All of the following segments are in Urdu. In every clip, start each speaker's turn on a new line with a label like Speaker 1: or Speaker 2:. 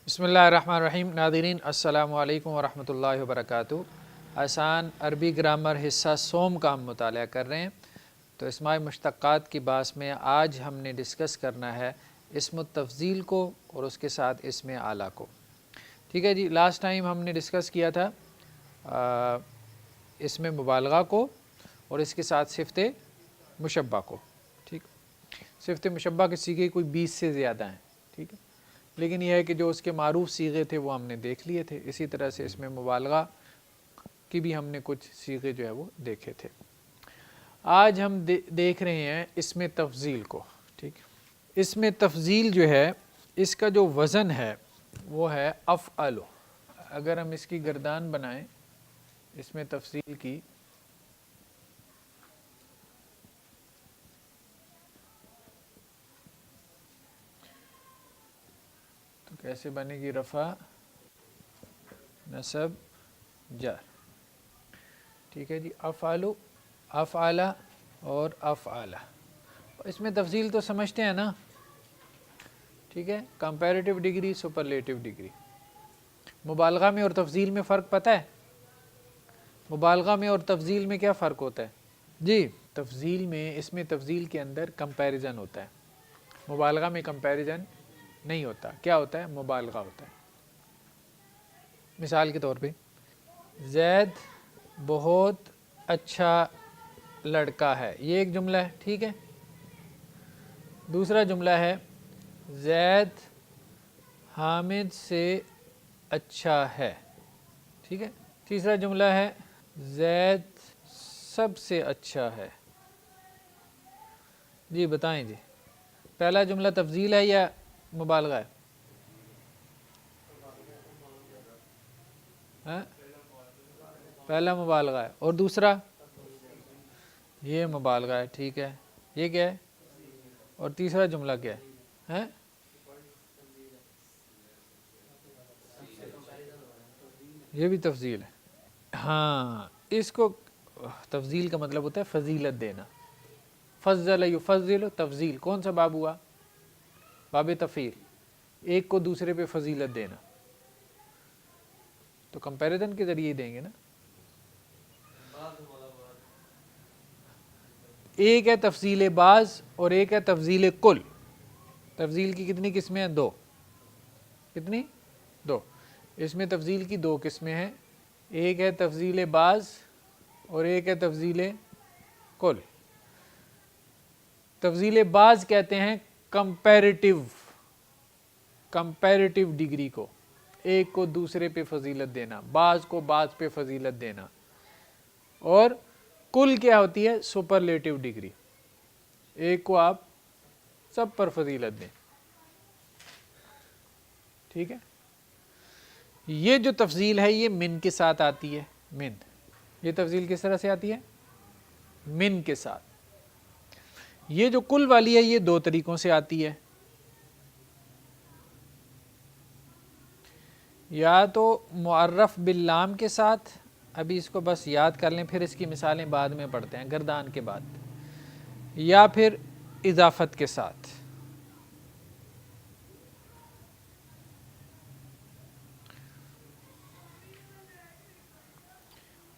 Speaker 1: بسم اللہ الرحمن الرحیم۔ ناظرین السلام علیکم ورحمۃ اللہ وبرکاتہ۔ آسان عربی گرامر حصہ سوم کا ہم مطالعہ کر رہے ہیں۔ تو اسماء مشتقات کی باس میں آج ہم نے ڈسکس کرنا ہے اسم التفضیل کو اور اس کے ساتھ اسم اعلیٰ کو۔ ٹھیک ہے جی، لاسٹ ٹائم ہم نے ڈسکس کیا تھا اسم مبالغہ کو اور اس کے ساتھ صفت مشبہ کو۔ ٹھیک، صفت مشبہ کے صیغے کوئی 20 سے زیادہ ہیں۔ ٹھیک ہے، لیکن یہ ہے کہ جو اس کے معروف صیغے تھے وہ ہم نے دیکھ لیے تھے۔ اسی طرح سے اس میں مبالغہ کی بھی ہم نے کچھ صیغے جو ہے وہ دیکھے تھے۔ آج ہم دیکھ رہے ہیں اسم تفضیل کو۔ ٹھیک، اسم تفضیل جو ہے اس کا جو وزن ہے وہ ہے افعل۔ اگر ہم اس کی گردان بنائیں اسم تفضیل کی، تو کیسے بنے گی؟ رفع، نصب، جر۔ ٹھیک ہے جی، افعلو، افعل اور افعل۔ اس میں تفضیل تو سمجھتے ہیں نا؟ ٹھیک ہے، کمپیریٹیو ڈگری، سپرلیٹیو ڈگری۔ مبالغہ میں اور تفضیل میں فرق پتہ ہے؟ مبالغہ میں اور تفضیل میں کیا فرق ہوتا ہے جی؟ تفضیل میں، اس میں تفضیل کے اندر کمپیریزن ہوتا ہے، مبالغہ میں کمپیریزن نہیں ہوتا۔ کیا ہوتا ہے؟ مبالغہ ہوتا ہے۔ مثال کے طور پہ، زید بہت اچھا لڑکا ہے، یہ ایک جملہ ہے۔ ٹھیک ہے، دوسرا جملہ ہے زید حامد سے اچھا ہے۔ ٹھیک ہے، تیسرا جملہ ہے زید سب سے اچھا ہے۔ جی بتائیں جی، پہلا جملہ تفضیل ہے یا مبالغہ ہے؟ پہلا مبالغہ ہے اور دوسرا یہ مبالغہ ہے۔ ٹھیک ہے، یہ کیا ہے؟ اور تیسرا جملہ کیا ہے؟ یہ بھی تفضیل ہے۔ ہاں، اس کو تفضیل کا مطلب ہوتا ہے فضیلت دینا۔ فضل یفضل، تفضیل کون سا باب ہوا؟ باب تفعیل، ایک کو دوسرے پہ فضیلت دینا، تو کمپیریزن کے ذریعے دیں گے نا۔ ایک ہے تفضیل بعض اور ایک ہے تفضیل کل۔ تفضیل کی کتنی قسمیں ہیں؟ دو۔ کتنی؟ دو۔ اس میں تفضیل کی دو قسمیں ہیں، ایک ہے تفضیل بعض اور ایک ہے تفضیل کل۔ تفضیل بعض کہتے ہیں کمپیریٹیو ڈگری کو، ایک کو دوسرے پہ فضیلت دینا، بعض کو بعض پہ فضیلت دینا۔ اور کل کیا ہوتی ہے؟ سپرلیٹیو ڈگری، ایک کو آپ سب پر فضیلت دیں۔ ٹھیک ہے، یہ جو تفضیل ہے یہ من کے ساتھ آتی ہے۔ من، یہ تفضیل کس طرح سے آتی ہے؟ من کے ساتھ۔ یہ جو کل والی ہے یہ دو طریقوں سے آتی ہے، یا تو معرف باللام کے ساتھ، ابھی اس کو بس یاد کر لیں، پھر اس کی مثالیں بعد میں پڑھتے ہیں گردان کے بعد، یا پھر اضافت کے ساتھ۔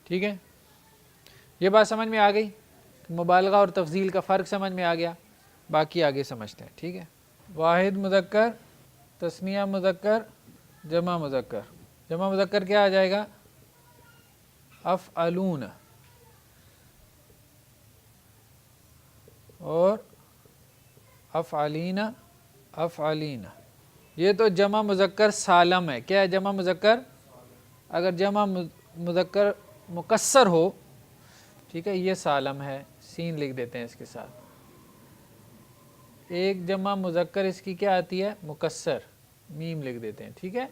Speaker 1: ٹھیک ہے، یہ بات سمجھ میں آ گئی؟ مبالغہ اور تفضیل کا فرق سمجھ میں آ گیا؟ باقی آگے سمجھتے ہیں۔ ٹھیک ہے، واحد مذکر، تثنیہ مذکر، جمع مذکر۔ جمع مذکر کیا آ جائے گا؟ افعلون اور افعلین، افعلین۔ یہ تو جمع مذکر سالم ہے۔ کیا ہے جمع مذکر؟ اگر جمع مذکر مکسر ہو، ٹھیک ہے، یہ سالم ہے، سین لکھ دیتے ہیں اس کے ساتھ۔ ایک جمع مذکر اس کی کیا آتی ہے؟ مکسر، میم لکھ دیتے ہیں۔ ٹھیک ہے،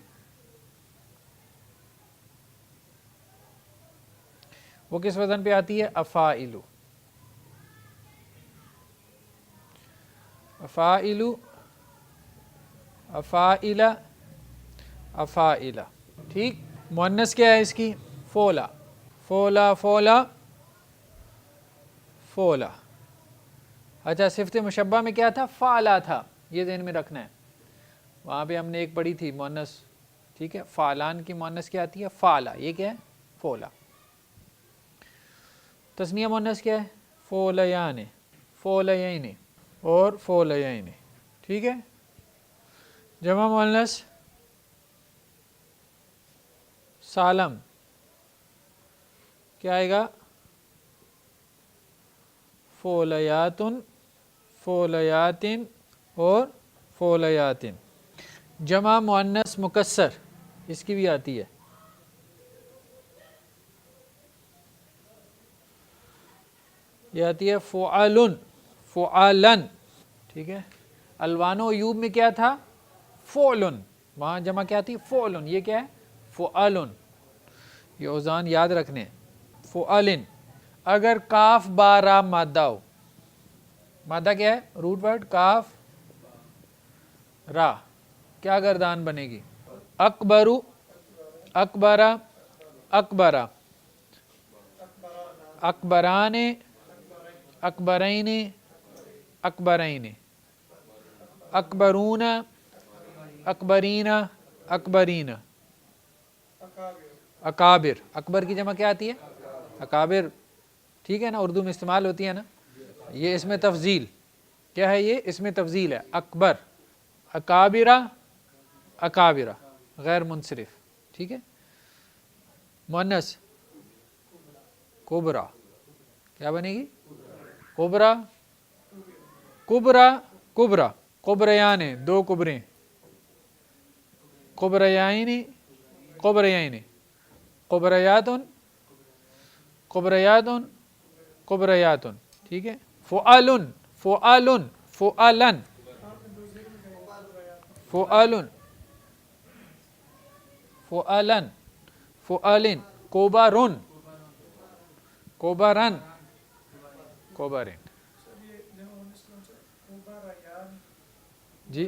Speaker 1: وہ کس وزن پہ آتی ہے؟ افاعلو، افاعلو، افاعل، افاعلہ۔ ٹھیک، مؤنث کیا ہے اس کی؟ فولا، فولا، فولا، فولا۔ اچھا، صفت مشبہ میں کیا تھا؟ فعلا تھا، یہ ذہن میں رکھنا ہے۔ وہاں پہ ہم نے ایک پڑھی تھی مؤنث ٹھیک ہے. فعلان کی مؤنث کیا آتی ہے؟ فعلا. یہ کیا ہے؟ فولا. تثنیہ مؤنث کیا ہے؟ فولیان، فولین اور فولین. ٹھیک ہے. جمع مؤنث سالم کیا آئے گا؟ فولیاتن، فولیاتن اور فولیاتن. جمع مؤنث مکسر اس کی بھی آتی ہے. یہ آتی ہے فعلن، فعلن. ٹھیک ہے. الوان و عیوب میں کیا تھا؟ فعلن. وہاں جمع کیا تھی؟ فعلن. یہ کیا ہے؟ فعلن. یہ اوزان یاد رکھنے. فعلن. اگر کاف بارا مادہ ہو، مادہ کیا ہے؟ روٹ ورڈ کاف را، کیا گردان بنے گی؟ اکبرو، اکبرا، اکبرا، اکبران، اکبرین، اکبرین، اکبرون، اکبرین، اکبرین، اکابر. اکبر کی جمع کیا آتی ہے؟ اکابر. ٹھیک ہے نا، اردو میں استعمال ہوتی ہے نا. یہ اس میں تفضیل کیا ہے؟ یہ اس میں تفضیل ہے. اکبر، اکابرہ، اکابرہ غیر منصرف. ٹھیک ہے. مؤنث کبرا کیا بنے گی؟ کبرا، کبرا، کبرا. کبریان دو کبریں، کبریائن، کبریائن، کبریاتن، کبریاتن، کبریاتن. ٹھیک ہے. فعلن، فعلن، فعلن، فعلن، فعلن، فعلن. کوبارن، کوبارن، کوبارن. جی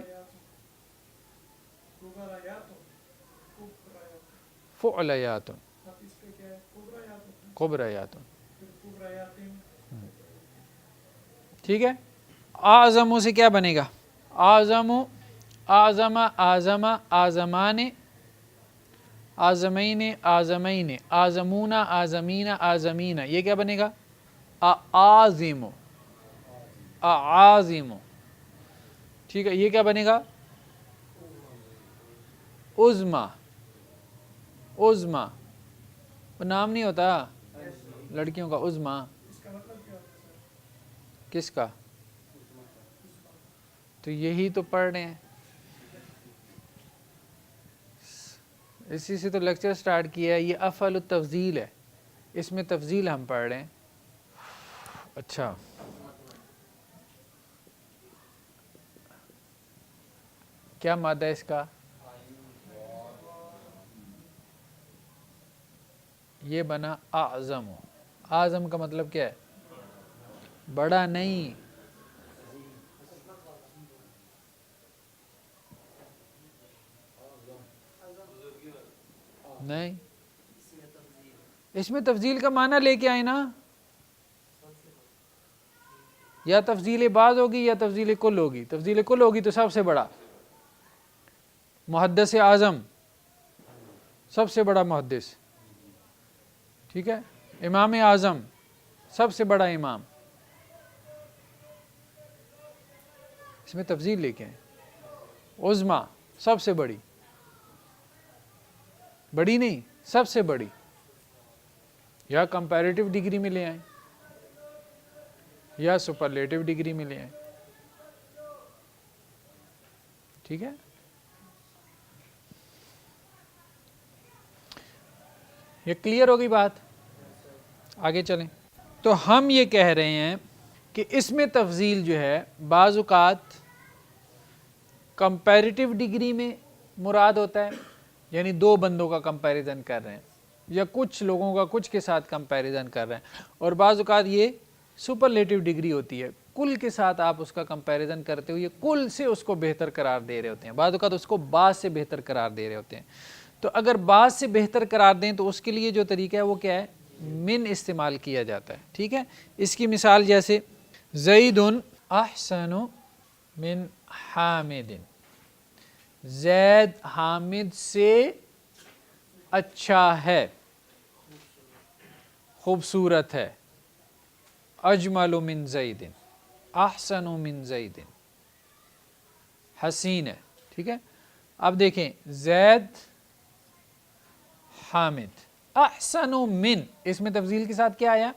Speaker 1: فعلیاتن، کبریاتن. ٹھیک ہے. اعظم سے کیا بنے گا؟ اعظم، اعظم، اعظم، اعظمان، اعظمین، اعظمین، اعظمون، اعظمین، اعظمین. یہ کیا بنے گا؟ اعاظم، اعاظم. ٹھیک ہے. یہ کیا بنے گا؟ عظما، عظما. نام نہیں ہوتا لڑکیوں کا عظما. کس کا؟ تو یہی تو پڑھ رہے ہیں، اسی سے تو لیکچر سٹارٹ کیا ہے. یہ افعل التفضیل ہے، اس میں تفضیل ہم پڑھ رہے ہیں. اچھا، کیا مادہ ہے اس کا؟ یہ بنا اعظم. اعظم کا مطلب کیا ہے؟ بڑا نہیں. نہیں، اس میں تفضیل کا معنی لے کے آئے نا. یا تفضیل بعض ہوگی یا تفضیل کل ہوگی. تفضیل کل ہوگی تو سب سے بڑا. محدث اعظم سب سے بڑا محدث. ٹھیک ہے. امام اعظم سب سے بڑا امام. اس میں تفضیل لے کے آئے. عظما سب سے بڑی، بڑی نہیں سب سے بڑی. یا کمپیریٹیو ڈگری میں لے آئیں یا سپرلیٹیو ڈگری میں لے آئیں. ٹھیک ہے. یہ کلیئر ہوگی بات؟ آگے چلیں. تو ہم یہ کہہ رہے ہیں کہ اس میں تفضیل جو ہے بعض اوقات کمپیریٹیو ڈگری میں مراد ہوتا ہے، یعنی دو بندوں کا کمپیریزن کر رہے ہیں یا کچھ لوگوں کا کچھ کے ساتھ کمپیریزن کر رہے ہیں. اور بعض اوقات یہ سپرلیٹیو ڈگری ہوتی ہے، کل کے ساتھ آپ اس کا کمپیریزن کرتے ہوئے کل سے اس کو بہتر قرار دے رہے ہوتے ہیں. بعض اوقات اس کو بعض سے بہتر قرار دے رہے ہوتے ہیں. تو اگر بعض سے بہتر قرار دیں تو اس کے لیے جو طریقہ ہے وہ کیا ہے؟ من استعمال کیا جاتا ہے. ٹھیک ہے. اس کی مثال جیسے زید احسن من حامد. زید حامد سے اچھا ہے، خوبصورت ہے، اجمل من زید، احسن من زید، حسین ہے، ٹھیک ہے. اب دیکھیں زید حامد، احسن من، اس میں تفضیل کے ساتھ کیا آیا؟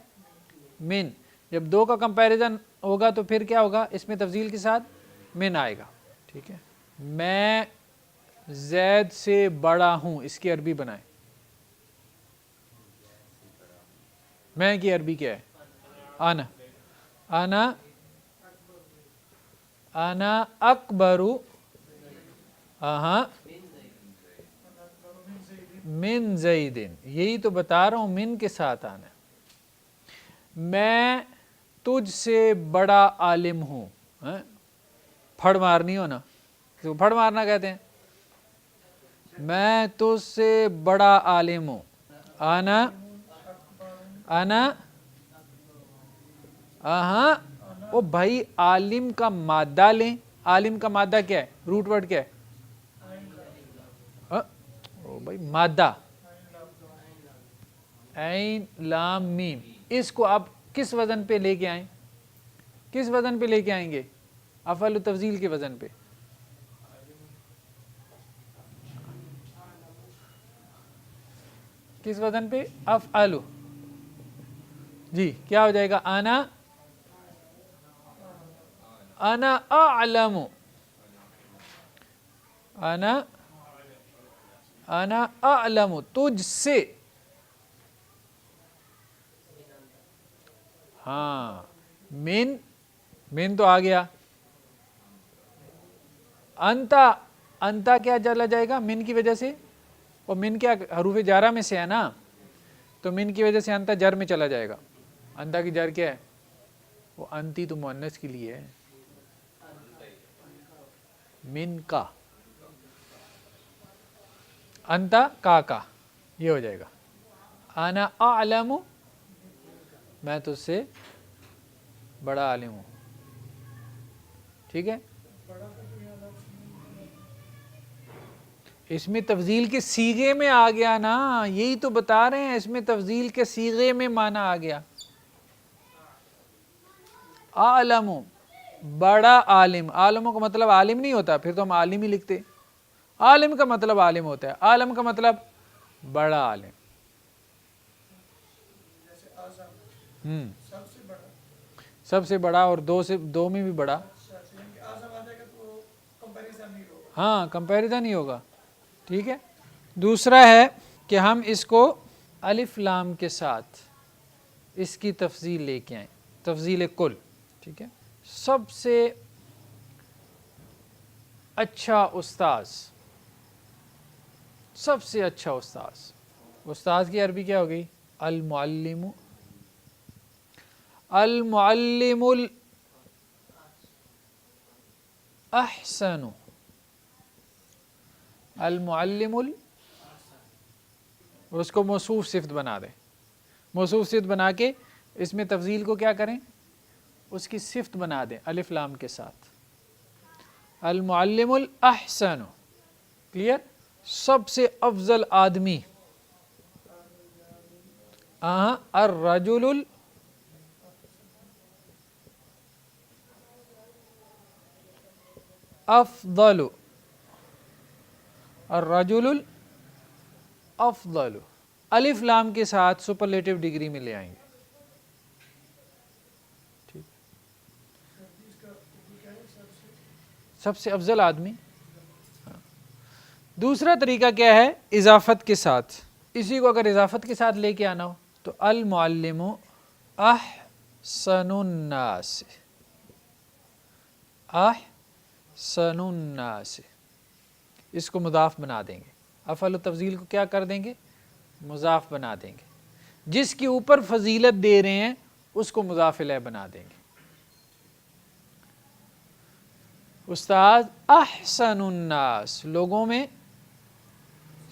Speaker 1: من. جب دو کا کمپیریزن ہوگا تو پھر کیا ہوگا؟ اس میں تفضیل کے ساتھ من آئے گا، ٹھیک ہے. میں زید سے بڑا ہوں، اس کی عربی بنائیں. میں کی عربی کیا ہے؟ انا اکبر من زید، یہی تو بتا رہا ہوں من کے ساتھ آنا. میں تجھ سے بڑا عالم ہوں، پھڑ مارنی ہو نا، پھڑ مارنا کہتے ہیں. میں تجھ سے بڑا عالم ہوں، انا او بھائی عالم کا مادہ لیں. عالم کا مادہ کیا ہے؟ روٹ ورڈ کیا ہے؟ او بھائی مادہ عین لام میم. اس کو آپ کس وزن پہ لے کے آئیں؟ کس وزن پہ لے کے آئیں گے؟ افعل تفضیل کے وزن پہ. کس وزن پہ؟ افعل. جی کیا ہو جائے گا؟ انا اعلم، انا اعلم، تجھ سے. ہاں من تو آ گیا. انتا کیا چلا جائے گا من کی وجہ سے؟ اور من کیا حروف جارہ میں سے ہے نا، تو من کی وجہ سے انتا جر میں چلا جائے گا. انتا کی جر کیا ہے؟ وہ انتی تو مؤنث کے لیے ہے، من کا، انتا کا یہ ہو جائے گا. انا اعلم، میں تجھ سے بڑا عالم ہوں، ٹھیک ہے. اس میں تفضیل کے صیغے میں آ گیا نا، یہی تو بتا رہے ہیں، اس میں تفضیل کے صیغے میں معنی آ گیا. عالم، بڑا عالم. عالموں کا مطلب عالم نہیں ہوتا، پھر تو ہم عالم ہی لکھتے. عالم کا مطلب عالم ہوتا ہے، عالم کا مطلب بڑا عالم. سب سے بڑا، اور دو میں بھی بڑا. ہاں کمپیریزن ہی ہوگا، ٹھیک ہے. دوسرا ہے کہ ہم اس کو الف لام کے ساتھ اس کی تفضیل لے کے آئیں، تفضیل کل، ٹھیک ہے. سب سے اچھا استاذ، سب سے اچھا استاذ. استاذ کی عربی کیا ہو گئی؟ المعلم. المعلم الاحسن، المعلم اس کو موصوف صفت بنا دیں. موصوف صفت بنا کے اس میں تفضیل کو کیا کریں؟ اس کی صفت بنا دیں الف لام کے ساتھ. المعلم الاحسن، کلیئر. سب سے افضل آدمی، الرجل الافضل، الرجل الافضل. الف لام کے ساتھ سپرلیٹو ڈگری میں لے آئیں گے. سب سے افضل آدمی. دوسرا طریقہ کیا ہے؟ اضافت کے ساتھ. اسی کو اگر اضافت کے ساتھ لے کے آنا ہو تو المعلم احسن الناس، احسن الناس، اس کو مضاف بنا دیں گے. افعل و تفضیل کو کیا کر دیں گے؟ مضاف بنا دیں گے. جس کے اوپر فضیلت دے رہے ہیں اس کو مضاف الیہ بنا دیں گے. استاذ احسن الناس، لوگوں میں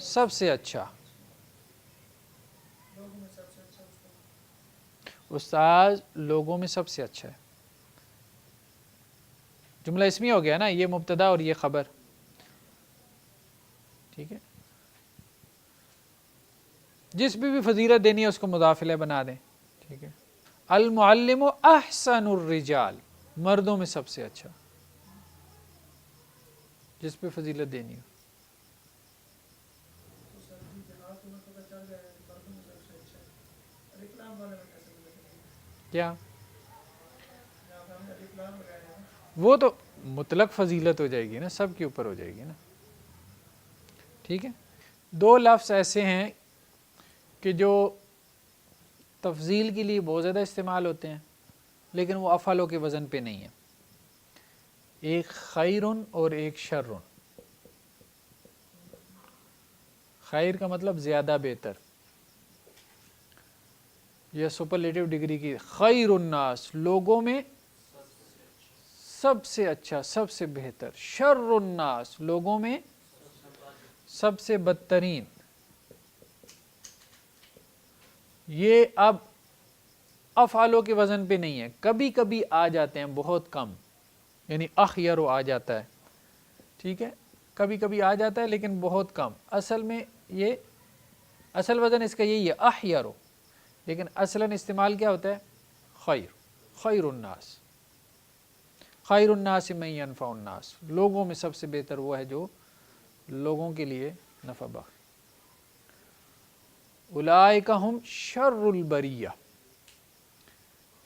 Speaker 1: سب سے اچھا. استاذ لوگوں میں سب سے اچھا ہے. جملہ اسمی ہو گیا نا، یہ مبتدا اور یہ خبر. ٹھیک ہے، جس بھی فضیلت دینی ہے اس کو مضاف الیہ بنا دیں، ٹھیک ہے۔ المعلم احسن الرجال، مردوں میں سب سے اچھا، جس پہ فضیلت دینی ہو۔ کیا وہ تو مطلق فضیلت ہو جائے گی نا، سب کے اوپر ہو جائے گی نا، ٹھیک ہے۔ دو لفظ ایسے ہیں کہ جو تفضیل کے لیے بہت زیادہ استعمال ہوتے ہیں لیکن وہ افعالوں کے وزن پہ نہیں ہے، ایک خیرن اور ایک شرن۔ خیر کا مطلب زیادہ بہتر، یہ سپرلیٹو ڈگری کی، خیر الناس لوگوں میں سب سے اچھا، سب سے بہتر، شر الناس لوگوں میں سب سے بدترین۔ یہ اب افعالوں کے وزن پہ نہیں ہے، کبھی کبھی آ جاتے ہیں، بہت کم، یعنی اخیرو آ جاتا ہے، ٹھیک ہے، کبھی کبھی آ جاتا ہے لیکن بہت کم۔ اصل میں یہ اصل وزن اس کا یہی ہے اخیرو، لیکن اصلاً استعمال کیا ہوتا ہے؟ خیر، خیر الناس، خیر الناس من ینفع الناس، لوگوں میں سب سے بہتر وہ ہے جو لوگوں کے لیے نفع بخش۔ اولئک ہم شر البریہ،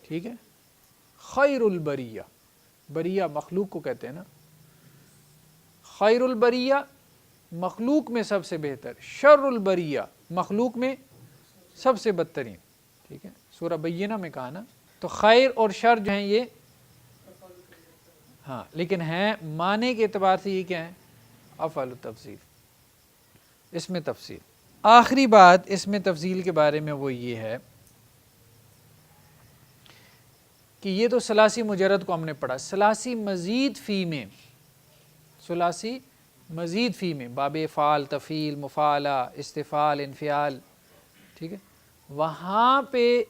Speaker 1: ٹھیک ہے، خیر البریہ، بریہ مخلوق کو کہتے ہیں نا، خیر البریہ مخلوق میں سب سے بہتر، شر البریہ مخلوق میں سب سے بدترین، ٹھیک ہے، سورہ بینہ میں کہا نا۔ تو خیر اور شر جو ہیں یہ ہاں، لیکن ہیں معنی کے اعتبار سے یہ کیا ہے؟ افعال التفضیل، اس میں تفصیل۔ آخری بات اس میں تفضیل کے بارے میں وہ یہ ہے کہ یہ تو ثلاثی مجرد کو ہم نے پڑھا، ثلاثی مزید فی میں، ثلاثی مزید فی میں باب افعال، تفعیل، مفاعلہ، استفعال، انفعال، ٹھیک ہے، وہاں پہ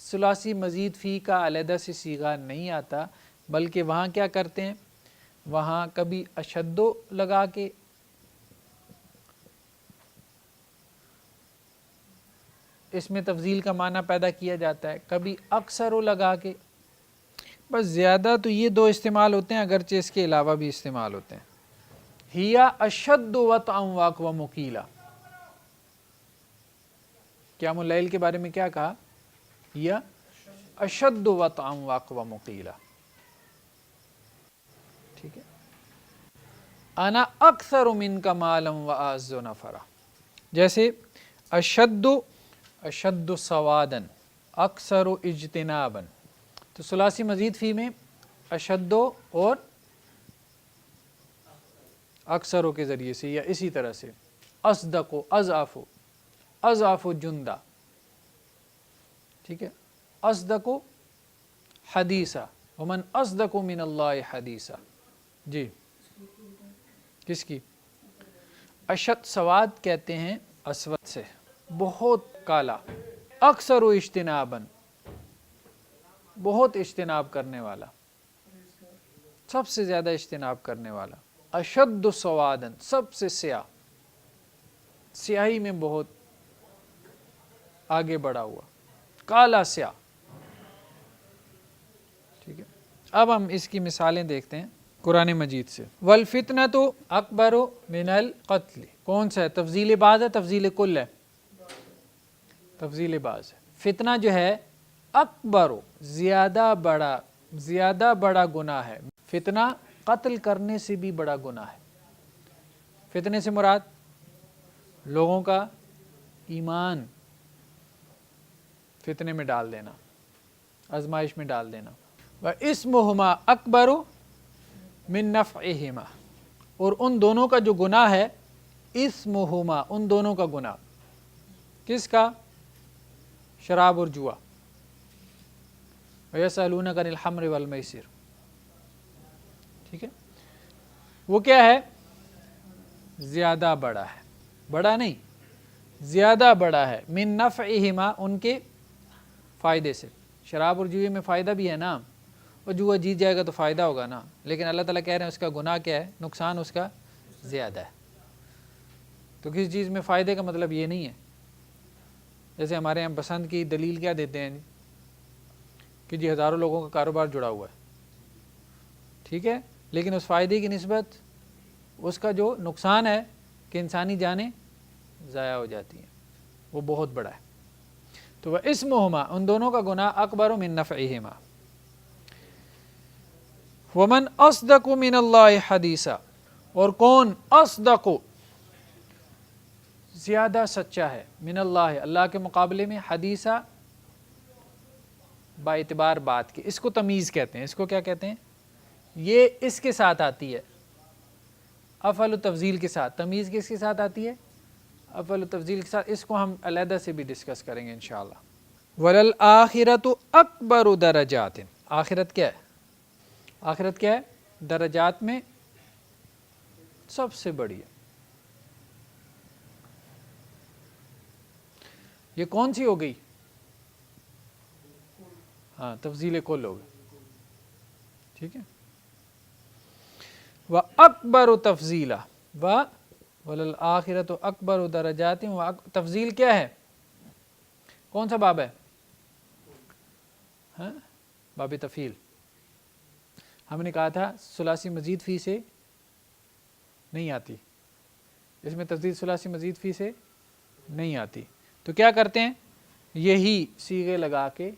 Speaker 1: ثلاثی مزید فی کا علیحدہ سے صیغہ نہیں آتا، بلکہ وہاں کیا کرتے ہیں، وہاں کبھی اشدو لگا کے، اس میں تفضیل کا معنی پیدا کیا جاتا ہے، کبھی اکثر لگا کے، بس زیادہ تو یہ دو استعمال ہوتے ہیں، اگرچہ اس کے علاوہ بھی استعمال ہوتے ہیں۔ ہیا اشد وطئا واقوى مقیلا، قیام اللیل کے بارے میں کیا کہا؟ ہیا اشد وطئا واقوى مقیلا، ٹھیک ہے، انا اکثر منک مالا واعز نفرا، جیسے اشد سوادا اکثر اجتنابا، تو ثلاثی مزید فی میں اشد اور اکثروں کے ذریعے سے، یا اسی طرح سے اصدق اضعف جندا، ٹھیک ہے، اصدق حدیثا ومن اصدق من اللہ حدیثا، جی کس کی؟ اشد، سواد کہتے ہیں اسود سے، بہت کالا، اکثر و اجتناباً، بہت اجتناب کرنے والا، سب سے زیادہ اجتناب کرنے والا، اشد سواداً، سب سے سیاہ، سیاہی میں بہت آگے بڑھا ہوا، کالا سیاہ، ٹھیک ہے۔ اب ہم اس کی مثالیں دیکھتے ہیں قرآن مجید سے۔ والفتنۃ اکبر من القتل، کون سا ہے؟ تفضیل بعض ہے، تفضیل کل ہے؟ تفضیل بعض ہے۔ فتنہ جو ہے اکبر، زیادہ بڑا گناہ ہے، فتنہ قتل کرنے سے بھی بڑا گناہ ہے۔ فتنے سے مراد لوگوں کا ایمان فتنے میں ڈال دینا، آزمائش میں ڈال دینا۔ وَاسْمُهُمَا أَكْبَرُ مِن نَفْعِهِمَا، اور ان دونوں کا جو گناہ ہے، اسمہما، ان دونوں کا گناہ، کس کا؟ شراب اور جوا۔ وَيَسْأَلُونَكَ عَنِ الْخَمْرِ وَالْمَيْسِرِ، ٹھیک ہے، وہ کیا ہے؟ زیادہ بڑا ہے، بڑا نہیں، زیادہ بڑا ہے، من نفعہما، ان کے فائدے سے۔ شراب اور جوئے میں فائدہ بھی ہے نا، اور جوا جیت جائے گا تو فائدہ ہوگا نا، لیکن اللہ تعالیٰ کہہ رہے ہیں اس کا گناہ کیا ہے؟ نقصان اس کا زیادہ ہے۔ تو کسی چیز میں فائدے کا مطلب یہ نہیں ہے، جیسے ہمارے یہاں پسند کی دلیل کیا دیتے ہیں کہ جی ہزاروں لوگوں کا کاروبار جڑا ہوا ہے، ٹھیک ہے، لیکن اس فائدے کی نسبت اس کا جو نقصان ہے کہ انسانی جانیں ضائع ہو جاتی ہیں، وہ بہت بڑا ہے۔ تو وہ اسمہما، ان دونوں کا گناہ اکبر من نفعہما۔ ومن اصدق من اللہ حدیثا، اور کون اصدق زیادہ سچا ہے، من اللہ، اللہ کے مقابلے میں، حدیثا با اعتبار بات کے، اس کو تمیز کہتے ہیں، اس کو کیا کہتے ہیں، یہ اس کے ساتھ آتی ہے افعل تفضیل کے ساتھ، تمیز کس کے ساتھ آتی ہے، افعل تفضیل کے ساتھ، اس کو ہم علیحدہ سے بھی ڈسکس کریں گے انشاءاللہ۔ وَلَلْآخِرَةُ أَكْبَرُ دَرَجَاتٍ، آخرت کیا ہے، آخرت کیا ہے، درجات میں سب سے بڑی ہے۔ یہ کون سی ہو گئی، ہاں تفضیل کل ہو گئی، ٹھیک ہے۔ وَأَكْبَرُ تَفْضِيلًا، وَلَلْآخِرَةُ أَكْبَرُ دَرَجَاتٍ، تفضیل کیا ہے، کون سا باب ہے، ہاں باب تفعیل۔ ہم نے کہا تھا ثلاثی مزید فی سے نہیں آتی، اس میں تفضیل ثلاثی مزید فی سے نہیں آتی، تو کیا کرتے ہیں، یہی صیغے لگا کے،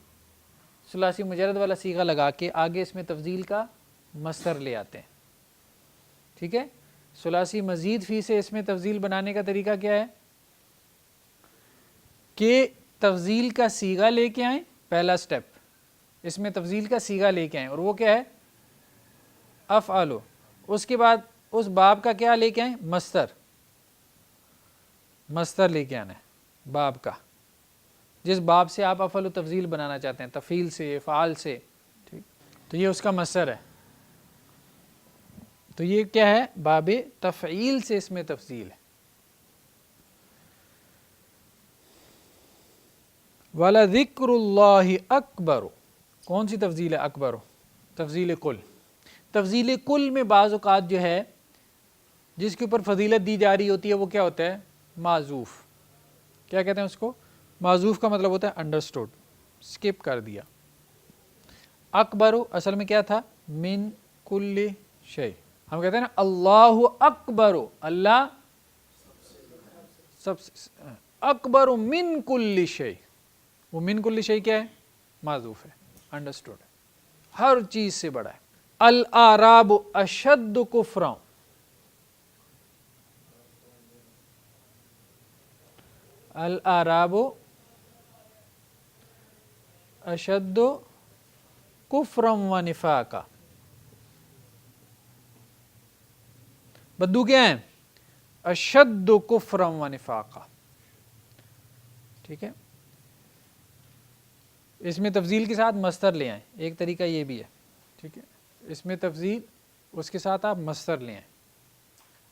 Speaker 1: ثلاثی مجرد والا صیغہ لگا کے آگے اس میں تفضیل کا مصدر لے آتے ہیں، ٹھیک ہے۔ ثلاثی مزید فی سے اس میں تفضیل بنانے کا طریقہ کیا ہے کہ تفضیل کا صیغہ لے کے آئیں، پہلا سٹیپ، اس میں تفضیل کا صیغہ لے کے آئیں، اور وہ کیا ہے، افعلو، اس کے بعد اس باب کا کیا لے کے آئیں، مصدر لے کے آنا ہے باب کا، جس باب سے آپ افعل و تفضیل بنانا چاہتے ہیں، تفعیل سے، افعال سے، ٹھیک، تو یہ اس کا مصدر ہے، تو یہ کیا ہے، باب تفعیل سے اس میں تفضیل ہے۔ وَلَذِكْرُ اللَّهِ أَكْبَرُ، کون سی تفضیل ہے، اکبر، تفضیل کل۔ تفضیل کل میں بعض اوقات جو ہے جس کے اوپر فضیلت دی جا رہی ہوتی ہے وہ کیا ہوتا ہے، معذوف، کیا کہتے ہیں اس کو، معذوف کا مطلب ہوتا ہے انڈرسٹوڈ، سکپ کر دیا۔ اکبر اصل میں کیا تھا، من کل شیء، ہم کہتے ہیں نا اللہ اکبر، اللہ سب اکبر من کل شیء، وہ من کل شیء کیا ہے، معذوف ہے، انڈرسٹوڈ ہے، ہر چیز سے بڑا ہے۔ الاعراب اشد کفرا، الاعراب اشد کفرا و نفاقا، بدو کیا ہیں، اشد کفرا و نفاقا، ٹھیک ہے۔ اس میں تفضیل کے ساتھ مصدر لے آئیں، ایک طریقہ یہ بھی ہے، ٹھیک ہے، اس میں تفضیل اس کے ساتھ آپ مصدر لے آئیں،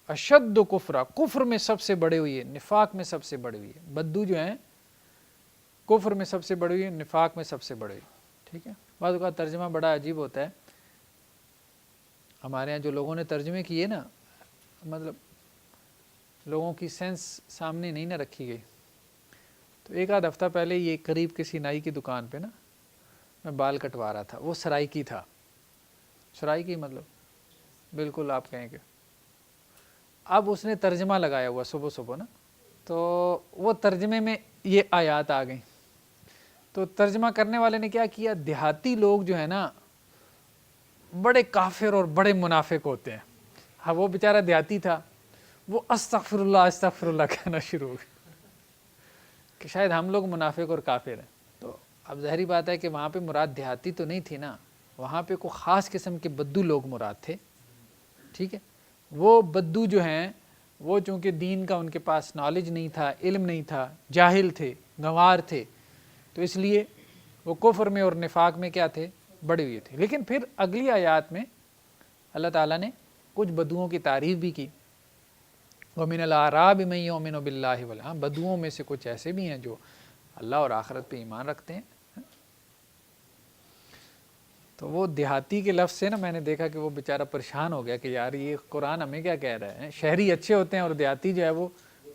Speaker 1: اشد کفرا، کفر میں سب سے بڑے ہوئی ہے، نفاق میں سب سے بڑے ہوئی ہے، بدو جو ہیں کفر میں سب سے بڑی ہوئی ہے، نفاق میں سب سے بڑے ہوئی، ٹھیک ہے۔ بعض اوقات ترجمہ بڑا عجیب ہوتا ہے، ہمارے ہاں جو لوگوں نے ترجمے کیے نا، مطلب لوگوں کی سینس سامنے نہیں نہ رکھی گئی۔ تو ایک آدھ ہفتہ پہلے یہ قریب کسی نائی کی دکان پہ نا میں بال کٹوا رہا تھا، وہ سرائکی تھا، سرائکی مطلب بالکل آپ کہیں کہ، اب اس نے ترجمہ لگایا ہوا صبح صبح نا، تو وہ ترجمے میں یہ آیات آ گئیں، تو ترجمہ کرنے والے نے کیا کیا، دیہاتی لوگ جو ہے نا بڑے کافر اور بڑے منافق ہوتے ہیں، ہاں وہ بیچارہ دیہاتی تھا، وہ استغفر اللہ کہنا شروع ہو گیا کہ شاید ہم لوگ منافق اور کافر ہیں۔ تو اب ظاہری بات ہے کہ وہاں پہ مراد دیہاتی تو نہیں تھی نا، وہاں پہ کوئی خاص قسم کے بدو لوگ مراد تھے، ٹھیک ہے۔ وہ بدو جو ہیں وہ چونکہ دین کا ان کے پاس نالج نہیں تھا، علم نہیں تھا، جاہل تھے، گنوار تھے، تو اس لیے وہ کفر میں اور نفاق میں کیا تھے، بڑے ہوئے تھے۔ لیکن پھر اگلی آیات میں اللہ تعالیٰ نے کچھ بدوؤں کی تعریف بھی کی، وَمِنَ الْأَعْرَابِ مَن يُؤْمِنُ بِاللَّهِ وَالْيَوْمِ، بدوؤں میں سے کچھ ایسے بھی ہیں جو اللہ اور آخرت پہ ایمان رکھتے ہیں۔ تو وہ دیہاتی کے لفظ سے نا میں نے دیکھا کہ وہ بیچارہ پریشان ہو گیا کہ یار یہ قرآن ہمیں کیا کہہ رہا ہے، شہری اچھے ہوتے ہیں اور دیہاتی جو ہے وہ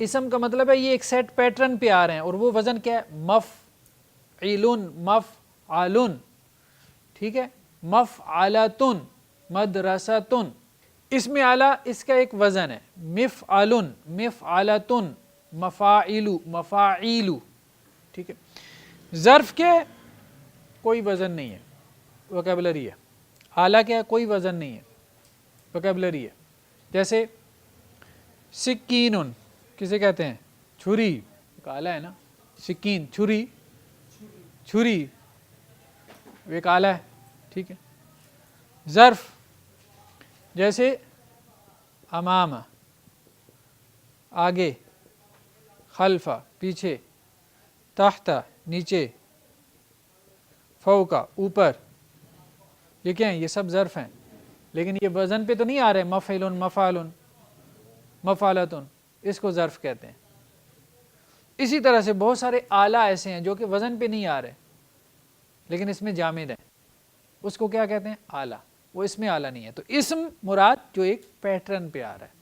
Speaker 1: اسم کا مطلب ہے یہ ایک سیٹ پیٹرن پہ آ رہے ہیں، اور وہ وزن کیا ہے؟ مفعلن، مفعلن، ٹھیک ہے، مفعلتن، مدرستن۔ اسم اعلیٰ اس کا ایک وزن ہے، مفعلن، مفعلتن، مفاعل، مفاعیل، ٹھیک ہے۔ ظرف کے کوئی وزن نہیں ہے، ووکیبلری ہے۔ اعلیٰ کیا ہے؟ کوئی وزن نہیں ہے، ووکیبلری ہے۔ جیسے سکینن کسے کہتے ہیں؟ چھری، ایک آلہ ہے نا، سکین، چھری، چھری ایک آلہ ہے، ٹھیک ہے۔ ظرف جیسے امام، آگے، خلفہ، پیچھے، تحت، نیچے، فوقا، اوپر، یہ کیا ہیں؟ یہ سب ظرف ہیں، لیکن یہ وزن پہ تو نہیں آ رہے۔ مفعلن، مفعلن، مفعلتن، اس کو ظرف کہتے ہیں۔ اسی طرح سے بہت سارے آلہ ایسے ہیں جو کہ وزن پہ نہیں آ رہے لیکن اس میں جامد ہیں، اس کو کیا کہتے ہیں؟ آلہ، وہ اس میں آلہ نہیں ہے۔ تو اسم مراد جو ایک پیٹرن پہ آ رہا ہے۔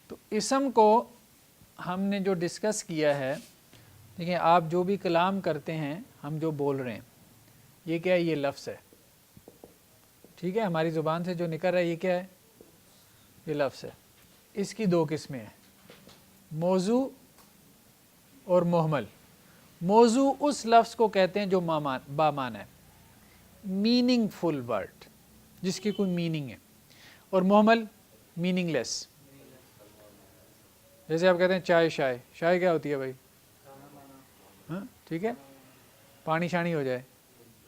Speaker 1: تو اسم کو ہم نے جو ڈسکس کیا ہے، دیکھیں آپ جو بھی کلام کرتے ہیں، ہم جو بول رہے ہیں، یہ کیا ہے؟ یہ لفظ ہے، ٹھیک ہے، ہماری زبان سے جو نکل رہا ہے یہ کیا ہے؟ یہ لفظ ہے۔ اس کی دو قسمیں ہیں، موضوع اور محمل۔ موضوع اس لفظ کو کہتے ہیں جو بامعنی ہے، میننگ فل ورڈ، جس کی کوئی میننگ ہے، اور محمل میننگ لیس۔ جیسے آپ کہتے ہیں چائے، شائے، شائے کیا ہوتی ہے بھائی؟ ہاں ٹھیک ہے، پانی شانی ہو جائے،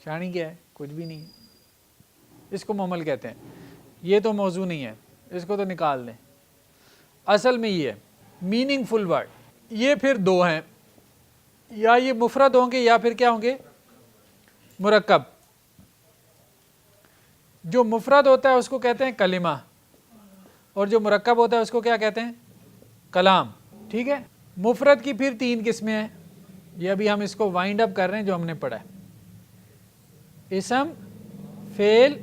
Speaker 1: شانی کیا ہے؟ کچھ بھی نہیں ہے، اس کو محمل کہتے ہیں۔ یہ تو موضوع نہیں ہے، اس کو تو نکال دیں۔ اصل میں یہ ہے میننگ فل ورڈ۔ یہ پھر دو ہیں، یا یہ مفرد ہوں گے یا پھر کیا ہوں گے؟ مرکب۔ جو مفرد ہوتا ہے اس کو کہتے ہیں کلمہ، اور جو مرکب ہوتا ہے اس کو کیا کہتے ہیں؟ کلام، ٹھیک ہے۔ مفرد کی پھر تین قسمیں ہیں، یہ ابھی ہم اس کو وائنڈ اپ کر رہے ہیں جو ہم نے پڑھا ہے۔ اسم، فعل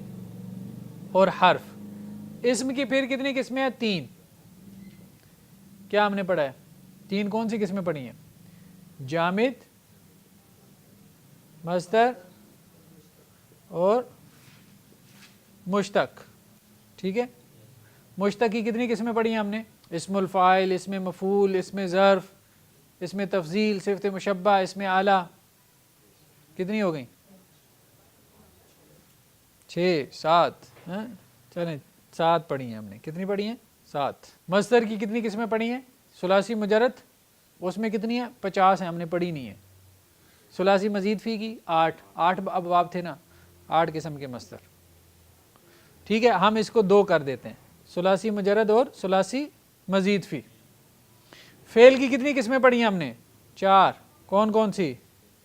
Speaker 1: اور حرف۔ اسم کی پھر کتنی قسمیں ہیں؟ تین۔ کیا ہم نے پڑھا ہے؟ تین کون سی قسمیں پڑھی ہیں؟ جامد، مصدر اور مشتق، ٹھیک ہے۔ مشتق کی کتنی قسمیں پڑھی ہیں ہم نے؟ اسم الفاعل، اسم مفعول، اسم ظرف، اسم تفضیل، صفت مشبہ، اسم اعلیٰ۔ کتنی ہو گئیں؟ 6 7، چلیں 7 پڑھی ہیں ہم نے۔ کتنی پڑھی ہیں؟ 7۔ مصدر کی کتنی قسمیں پڑھی ہیں؟ ثلاثی مجرد، اس میں کتنی ہیں؟ 50 ہیں، ہم نے پڑھی نہیں ہے۔ ثلاثی مزید فی کی 8 ابواب تھے نا، 8 قسم کے مصدر، ٹھیک ہے۔ ہم اس کو 2 کر دیتے ہیں، ثلاثی مجرد اور ثلاثی مزید فی۔ فعل کی کتنی قسمیں پڑھی ہیں ہم نے؟ 4۔ کون کون سی؟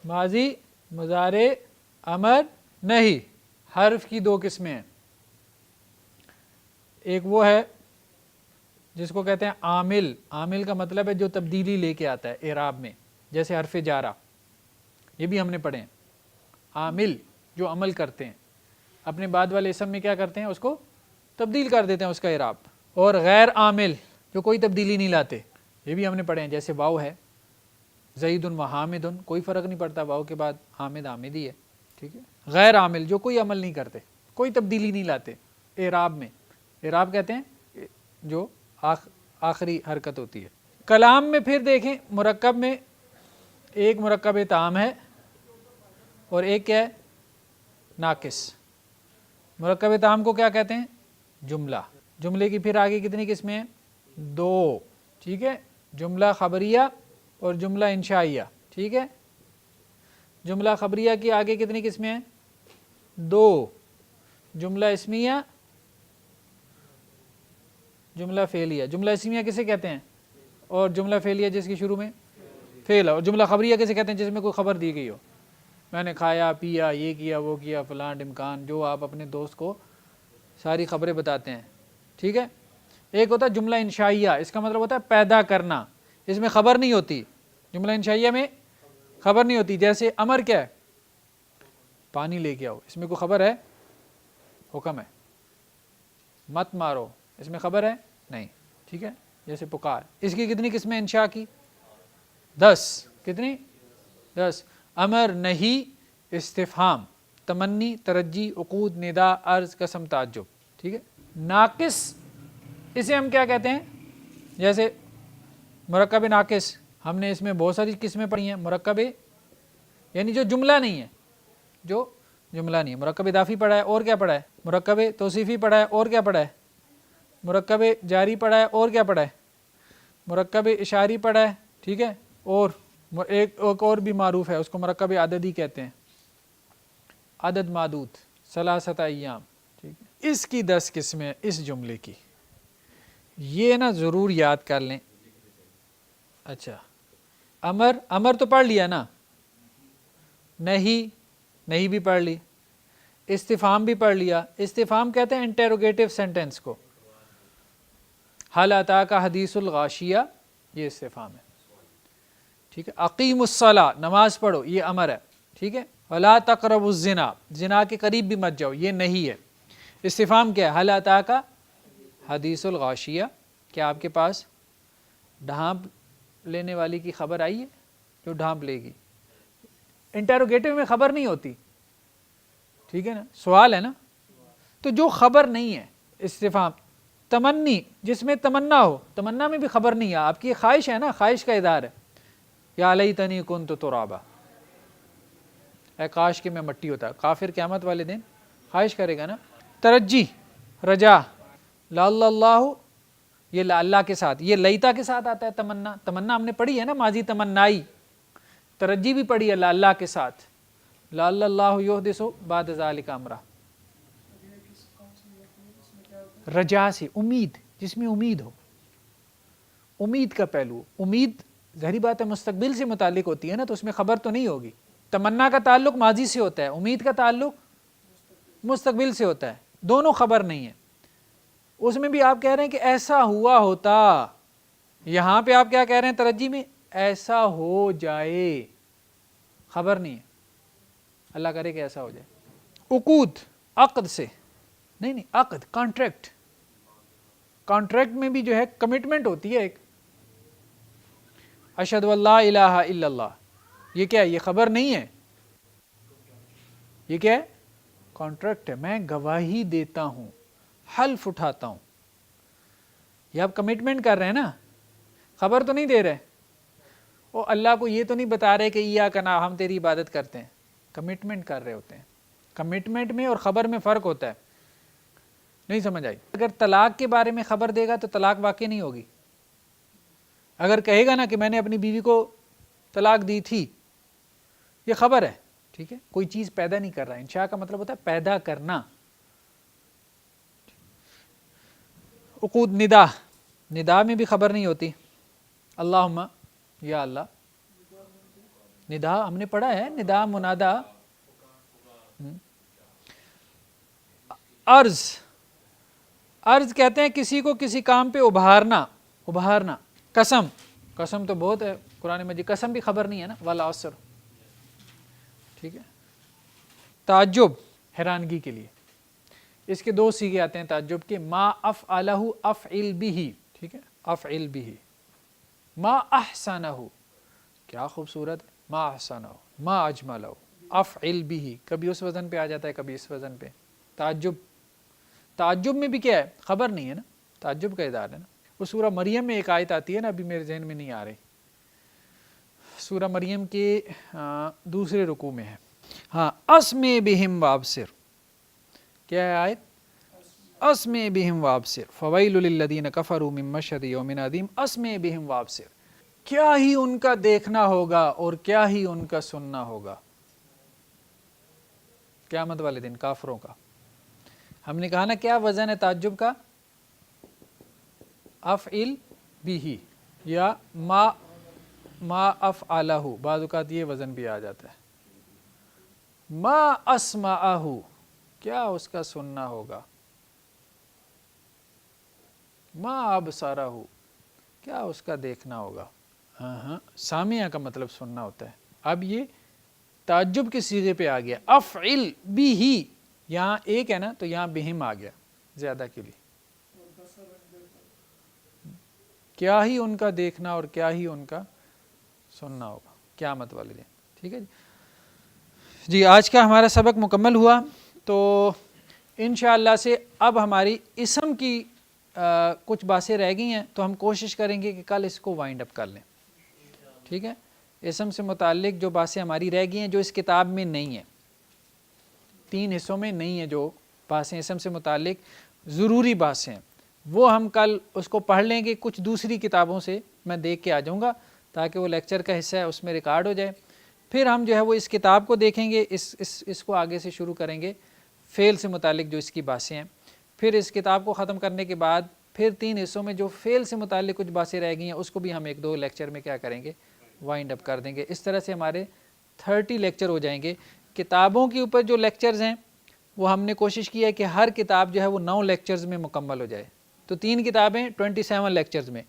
Speaker 1: ماضی، مضارع، امر، نہیں۔ حرف کی 2 قسمیں ہیں، ایک وہ ہے جس کو کہتے ہیں عامل۔ عامل کا مطلب ہے جو تبدیلی لے کے آتا ہے اعراب میں، جیسے حرف جارہ، یہ بھی ہم نے پڑھے ہیں۔ عامل جو عمل کرتے ہیں، اپنے بعد والے اسم میں کیا کرتے ہیں؟ اس کو تبدیل کر دیتے ہیں اس کا اعراب۔ اور غیر عامل جو کوئی تبدیلی نہیں لاتے، یہ بھی ہم نے پڑھے ہیں، جیسے واو ہے، زید و حامد، کوئی فرق نہیں پڑتا، واو کے بعد حامد حامد ہی ہے، ٹھیک ہے۔ غیر عامل جو کوئی عمل نہیں کرتے، کوئی تبدیلی نہیں لاتے اعراب میں، اعراب کہتے ہیں جو آخری حرکت ہوتی ہے۔ کلام میں پھر دیکھیں، مرکب میں ایک مرکب تام ہے اور ایک کیا ہے؟ ناقص۔ مرکب تام کو کیا کہتے ہیں؟ جملہ۔ جملے کی پھر آگے کتنی قسمیں ہیں؟ 2، ٹھیک ہے۔ جملہ خبریہ اور جملہ انشائیہ، ٹھیک ہے۔ جملہ خبریہ کی آگے کتنی قسمیں ہیں؟ 2، جملہ اسمیہ، جملہ فعلیہ۔ جملہ اسمیہ کسے کہتے ہیں؟ اور جملہ فعلیہ جس کی شروع میں فعل، اور جملہ خبریہ کسے کہتے ہیں؟ جس میں کوئی خبر دی گئی ہو، میں نے کھایا، پیا، یہ کیا، وہ کیا، فلاں امکان، جو آپ اپنے دوست کو ساری خبریں بتاتے ہیں، ٹھیک ہے۔ ایک ہوتا ہے جملہ انشائیہ، اس کا مطلب ہوتا ہے پیدا کرنا، اس میں خبر نہیں ہوتی۔ جملہ انشائیہ میں خبر نہیں ہوتی، جیسے امر کیا ہے؟ پانی لے کے آؤ، اس میں کوئی خبر ہے؟ حکم ہے۔ مت مارو، اس میں خبر ہے؟ نہیں، ٹھیک ہے۔ جیسے پکار، اس کی کتنی قسمیں انشاء کی؟ 10 کتنی 10 امر نہیں استفہام تمنی ترجی عقود ندا عرض قسم تعجب. ٹھیک ہے. ناقص اسے ہم کیا کہتے ہیں؟ جیسے مرکب ناقص ہم نے اس میں بہت ساری قسمیں پڑھی ہیں. مرکب یعنی جو جملہ نہیں ہے, جو جملہ نہیں ہے. مرکب اضافی پڑھا ہے اور کیا پڑھا ہے؟ مرکب توصیفی پڑھا ہے اور کیا پڑھا ہے؟ مرکب جاری پڑھا ہے اور کیا پڑھا ہے؟ مرکب اشاری پڑھا ہے. ٹھیک ہے. اور ایک اور بھی معروف ہے, اس کو مرکب عددی کہتے ہیں, عدد معدود ثلاثۃ ایام. ٹھیک ہے. اس کی 10 قسمیں اس جملے کی, یہ نا ضرور یاد کر لیں. اچھا امر تو پڑھ لیا نا, نہیں بھی پڑھ لی, استفہام بھی پڑھ لیا. استفہام کہتے ہیں انٹیروگیٹو سینٹینس کو. حل اتاک حدیث الغاشیہ یہ استفہام ہے. ٹھیک ہے. اقیم الصلاۃ نماز پڑھو یہ امر ہے. ٹھیک ہے. ولا تقربوا الزنا زنا کے قریب بھی مت جاؤ یہ نہیں ہے. استفہام کیا ہے؟ حل اتاک حدیث الغاشیہ کیا آپ کے پاس ڈھانپ لینے والی کی خبر آئی ہے؟ جو ڈھانپ لے گی. انٹیروگیٹو میں خبر نہیں ہوتی. ٹھیک ہے نا, سوال ہے نا. تو جو خبر نہیں ہے استفہام. تمنی جس میں تمنا ہو, تمنا میں بھی خبر نہیں ہے, آپ کی خواہش ہے نا, خواہش کا اظہار ہے. یا لیتنی کنت ترابا, اے کاش کہ میں مٹی ہوتا. کافر قیامت والے دن خواہش کرے گا نا. ترجی رجا لعل اللہ یہ اللہ کے ساتھ, یہ لیتا کے ساتھ آتا ہے. تمنا تمنا ہم نے پڑھی ہے نا, ماضی تمنائی. ترجی بھی پڑھی ہے اللہ کے ساتھ. لعل اللہ یحدث بعد ذلک امرا. رجا سے امید, جس میں امید ہو, امید کا پہلو. امید ظاہری بات ہے مستقبل سے متعلق ہوتی ہے نا, تو اس میں خبر تو نہیں ہوگی. تمنا کا تعلق ماضی سے ہوتا ہے, امید کا تعلق مستقبل سے ہوتا ہے. دونوں خبر نہیں ہے. اس میں بھی آپ کہہ رہے ہیں کہ ایسا ہوا ہوتا, یہاں پہ آپ کیا کہہ رہے ہیں ترجی میں؟ ایسا ہو جائے. خبر نہیں ہے, اللہ کرے کہ ایسا ہو جائے. عقود عقد سے نہیں, عقد کانٹریکٹ. کانٹریکٹ میں بھی جو ہے کمٹمنٹ ہوتی ہے ایک. اشہد ان لا الہ الا اللہ, یہ کیا ہے؟ یہ خبر نہیں ہے, یہ کیا ہے؟ کانٹریکٹ ہے. میں گواہی دیتا ہوں, حلف اٹھاتا ہوں. یہ آپ کمٹمنٹ کر رہے ہیں نا, خبر تو نہیں دے رہے. وہ اللہ کو یہ تو نہیں بتا رہے کہ ایاک نعبد ہم تیری عبادت کرتے ہیں. کمٹمنٹ کر رہے ہوتے ہیں. کمٹمنٹ میں اور خبر میں فرق ہوتا ہے. نہیں سمجھ آئی؟ اگر طلاق کے بارے میں خبر دے گا تو طلاق واقع نہیں ہوگی. اگر کہے گا نا کہ میں نے اپنی بیوی کو طلاق دی تھی, یہ خبر ہے. ٹھیک ہے, کوئی چیز پیدا نہیں کر رہا ہے. انشاء کا مطلب ہوتا ہے پیدا کرنا. عقود ندا, ندا میں بھی خبر نہیں ہوتی. اللہم یا اللہ, ندا ہم نے پڑھا ہے, ندا منادا. عرض, عرض کہتے ہیں کسی کو کسی کام پہ ابھارنا, ابھارنا. قسم, قسم تو بہت ہے قرآن مجید, قسم بھی خبر نہیں ہے نا. والعصر. ٹھیک ہے. تعجب حیرانگی کے لیے, اس کے 2 صیغے آتے ہیں تعجب کے. ما افعلہ افعل بہ. ٹھیک ہے, افعل بہ. ما احسنہ کیا خوبصورت ہے, ما احسنہ ما اجملہ. افعل بہ کبھی اس وزن پہ آ جاتا ہے کبھی اس وزن پہ. تعجب, تعجب میں بھی کیا ہے؟ خبر نہیں ہے نا, تعجب کا اظہار ہے نا. وہ سورہ مریم میں ایک آیت آتی ہے نا, ابھی میرے ذہن میں نہیں آ رہی. سورہ مریم کے 2 رکوع میں ہے. ہاں, اسمع بہم وابصر. کیا ہے آیت؟ اسمع بہم وابصر فویل للذین کفروا من مشہد یوم عظیم. اسمع بہم وابصر, کیا ہی ان کا دیکھنا ہوگا اور کیا ہی ان کا سننا ہوگا قیامت والے دن کافروں کا. ہم نے کہا نا کیا وزن ہے تعجب کا؟ افعل بہ یا ما افعلہ. بعض اوقات یہ وزن بھی آ جاتا ہے. ما اسمعہ کیا اس کا سننا ہوگا. ما ابصرہ کیا اس کا دیکھنا ہوگا. ہاں, سامعہ کا مطلب سننا ہوتا ہے. اب یہ تعجب کے صیغے پہ آ گیا. افعل بہ, یہاں ایک ہے نا تو یہاں بہم آ گیا زیادہ کے لیے. کیا ہی ان کا دیکھنا اور کیا ہی ان کا سننا ہوگا قیامت والے دن. ٹھیک ہے جی. آج کا ہمارا سبق مکمل ہوا. تو انشاءاللہ سے اب ہماری اسم کی کچھ باتیں رہ گئی ہیں تو ہم کوشش کریں گے کہ کل اس کو وائنڈ اپ کر لیں. ٹھیک ہے. اسم سے متعلق جو باتیں ہماری رہ گئی ہیں جو اس کتاب میں نہیں ہیں, 3 حصوں میں نہیں ہیں جو باتیں اسم سے متعلق ضروری باتیں, وہ ہم کل اس کو پڑھ لیں گے. کچھ دوسری کتابوں سے میں دیکھ کے آ جاؤں گا تاکہ وہ لیکچر کا حصہ ہے اس میں ریکارڈ ہو جائے. پھر ہم جو ہے وہ اس کتاب کو دیکھیں گے, اس کو آگے سے شروع کریں گے فعل سے متعلق جو اس کی باتیں ہیں. پھر اس کتاب کو ختم کرنے کے بعد پھر 3 حصوں میں جو فعل سے متعلق کچھ باتیں رہ گئی ہیں اس کو بھی ہم 1-2 لیکچر میں کیا کریں گے, وائنڈ اپ کر دیں گے. اس طرح سے ہمارے 30 لیکچر ہو جائیں گے. کتابوں کے اوپر جو لیکچرز ہیں وہ ہم نے کوشش کی ہے کہ ہر کتاب جو ہے وہ 9 لیکچرز میں مکمل ہو جائے. تو 3 کتابیں 27 لیکچرز میں,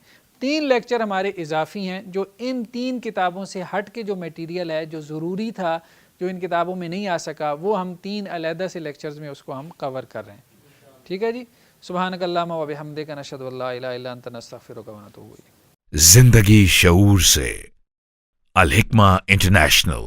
Speaker 1: 3 لیکچر ہمارے اضافی ہیں جو ان 3 کتابوں سے ہٹ کے جو میٹیریل ہے جو ضروری تھا جو ان کتابوں میں نہیں آ سکا وہ ہم 3 علیحدہ سے لیکچرز میں اس کو ہم کور کر رہے ہیں. ٹھیک ہے جی. سبحانک اللہم و بحمدک نشہد ان لا الہ الا انت نستغفرک و نتوب الیک.
Speaker 2: زندگی شعور سے. الحکمہ انٹرنیشنل.